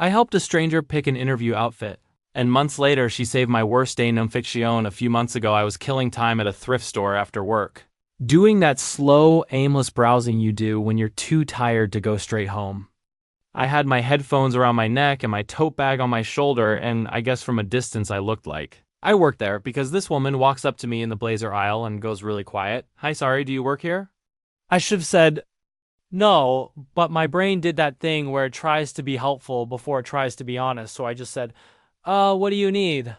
I helped a stranger pick an interview outfit, and months later she saved my worst day non fiction. A few months ago I was killing time at a thrift store after work, doing that slow, aimless browsing you do when you're too tired to go straight home. I had my headphones around my neck and my tote bag on my shoulder, and I guess from a distance I looked like I worked there because this woman walks up to me in the blazer aisle and goes really quiet. "Hi, sorry, do you work here?" I should have said, "No," but my brain did that thing where it tries to be helpful before it tries to be honest, so I just said, what do you need?"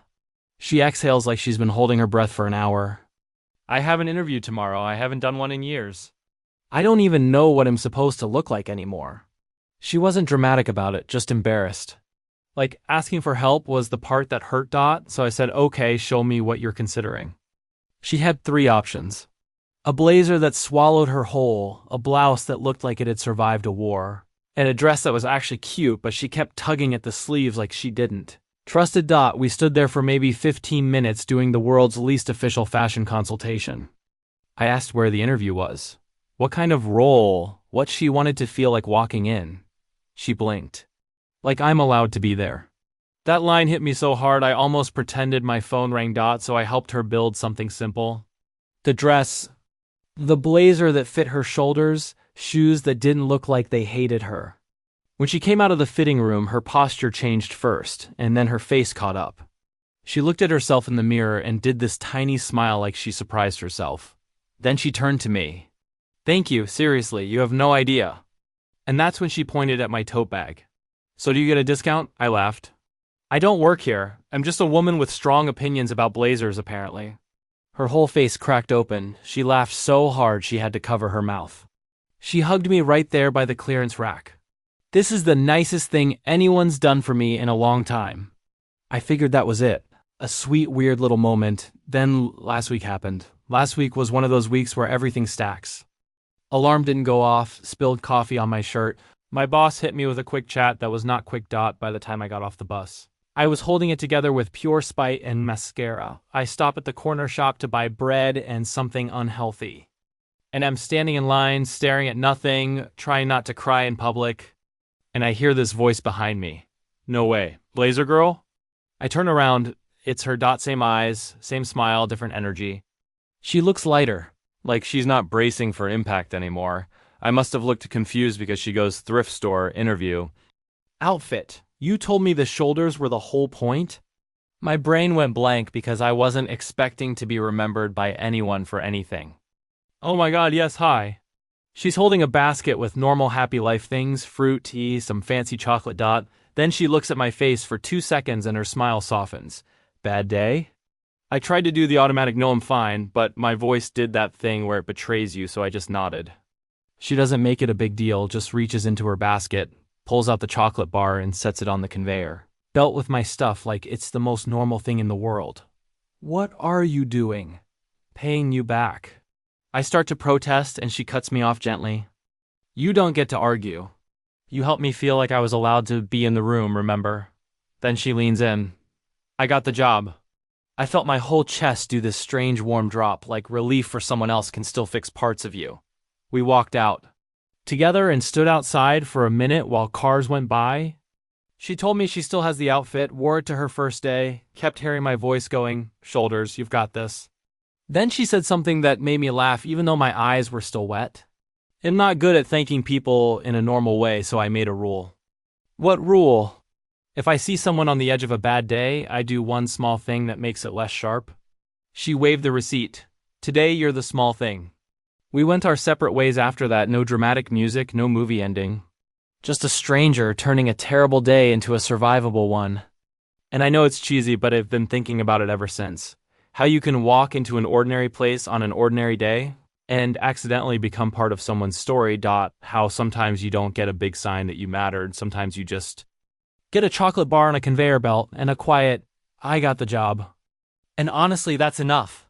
She exhales like she's been holding her breath for an hour. "I have an interview tomorrow. I haven't done one in years." I don't even know what I'm supposed to look like anymore. She wasn't dramatic about it, just embarrassed. Like, asking for help was the part that hurt Dot, so I said, "Okay, show me what you're considering." She had 3 options. A blazer that swallowed her whole, a blouse that looked like it had survived a war, and a dress that was actually cute, but she kept tugging at the sleeves like she didn't. Trusted Dot, we stood there for maybe 15 minutes doing the world's least official fashion consultation. I asked where the interview was, what kind of role, what she wanted to feel like walking in. She blinked. Like I'm allowed to be there. That line hit me so hard I almost pretended my phone rang. Dot, so I helped her build something simple. The dress, the blazer that fit her shoulders, shoes that didn't look like they hated her. When she came out of the fitting room, her posture changed first, and then her face caught up. She looked at herself in the mirror and did this tiny smile like she surprised herself. Then she turned to me. "Thank you, seriously, you have no idea." And that's when she pointed at my tote bag. "So do you get a discount?" I laughed. "I don't work here. I'm just a woman with strong opinions about blazers, apparently." Her whole face cracked open. She laughed so hard she had to cover her mouth. She hugged me right there by the clearance rack. "This is the nicest thing anyone's done for me in a long time." I figured that was it. A sweet, weird little moment. Then last week happened. Last week was one of those weeks where everything stacks. Alarm didn't go off, spilled coffee on my shirt. My boss hit me with a quick chat that was not quick. Dot by the time I got off the bus. I was holding it together with pure spite and mascara. I stop at the corner shop to buy bread and something unhealthy. And I'm standing in line, staring at nothing, trying not to cry in public. And I hear this voice behind me. "No way. Blazer girl?" I turn around. It's her. Dot, same eyes, same smile, different energy. She looks lighter, like she's not bracing for impact anymore. I must have looked confused because she goes, "Thrift store, interview." "Outfit. You told me the shoulders were the whole point?" My brain went blank because I wasn't expecting to be remembered by anyone for anything. "Oh my god, yes, hi." She's holding a basket with normal happy life things, fruit, tea, some fancy chocolate. Dot. Then she looks at my face for 2 seconds and her smile softens. "Bad day?" I tried to do the automatic "no, I'm fine," but my voice did that thing where it betrays you, so I just nodded. She doesn't make it a big deal, just reaches into her basket, pulls out the chocolate bar and sets it on the conveyor. Belt with my stuff like it's the most normal thing in the world. "What are you doing?" "Paying you back." I start to protest and she cuts me off gently. "You don't get to argue. You helped me feel like I was allowed to be in the room, remember?" Then she leans in. "I got the job." I felt my whole chest do this strange warm drop, like relief for someone else can still fix parts of you. We walked out together and stood outside for a minute while cars went by. She told me she still has the outfit, wore it to her first day, kept hearing my voice going, "Shoulders, you've got this." Then she said something that made me laugh even though my eyes were still wet. I'm not good at thanking people in a normal way, so I made a rule. "What rule?" "If I see someone on the edge of a bad day, I do one small thing that makes it less sharp." She waved the receipt. "Today you're the small thing." We went our separate ways after that. No dramatic music, no movie ending. Just a stranger turning a terrible day into a survivable one. And I know it's cheesy, but I've been thinking about it ever since. How you can walk into an ordinary place on an ordinary day and accidentally become part of someone's story. Dot, how sometimes you don't get a big sign that you mattered. Sometimes you just get a chocolate bar on a conveyor belt and a quiet, "I got the job." And honestly, that's enough.